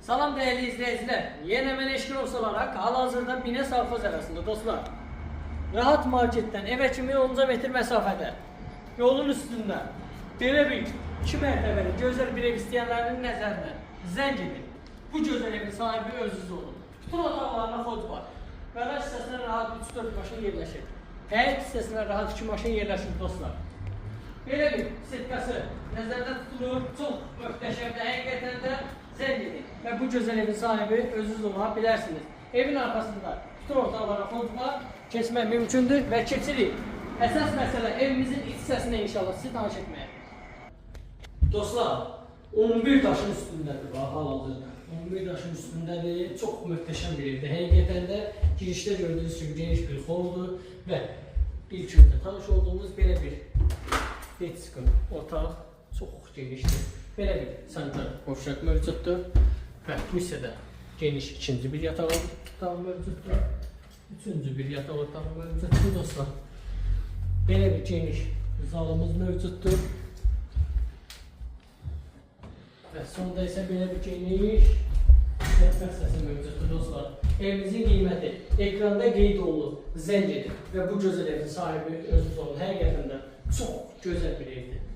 Salam değerli izleyiciler. Yeni hemen eşkin olarak hal-hazırda Bine Savxoz arasında dostlar. Rahat marketten eve kimi 10 metre mesafede. Yolun üstünde. Böyle bir 2 mərtəbəli gözəl bir ev istəyənlərin nəzərinə zəng edin. Bu gözəl evin sahibi özünüz olun. Bütün otaqlarına fot var. Garaj hissəsinə rahat 3-4 maşın yerləşir. Həyət hissəsinə rahat 2 maşın yerləşir dostlar. Belə bir setkası nəzərdə tutulur. Çox möhtəşəmdir. Həqiqətən də zəng edin. Və bu gözəl evin sahibi özünüz ola bilərsiniz. Evin arxasında bütün otaqlara fot var. Keçmək mümkündür və keçirik. Əsas məsələ evimizin iç hissəsində inşallah sizi tanış etməyə. Dostlar, 11 daşın üstündədir hal-hazırda. 11 daşın üstündədir. Çox möhtəşəm bir evdir. Həqiqətən də girişdə gördüyünüz kimi geniş bir holdur və ilk öncə tanış olduğumuz belə bir detskın otaq çox genişdir. Belə bir sanitar qovşaq mövcuddur və bu hissədə geniş ikinci bir yataq otağı mövcuddur. Üçüncü bir yataq otağı mövcuddur dostlar. Belə bir geniş zalımız mövcuddur. Və sonda isə belə bir geniş mətbəx hissəsi mövcuddur dostlar. Evimizin qiyməti ekranda qeyd olunur, zəng edin və bu gözəl evin sahibi özünüz olun. Həqiqətən də çox gözəl bir evdir.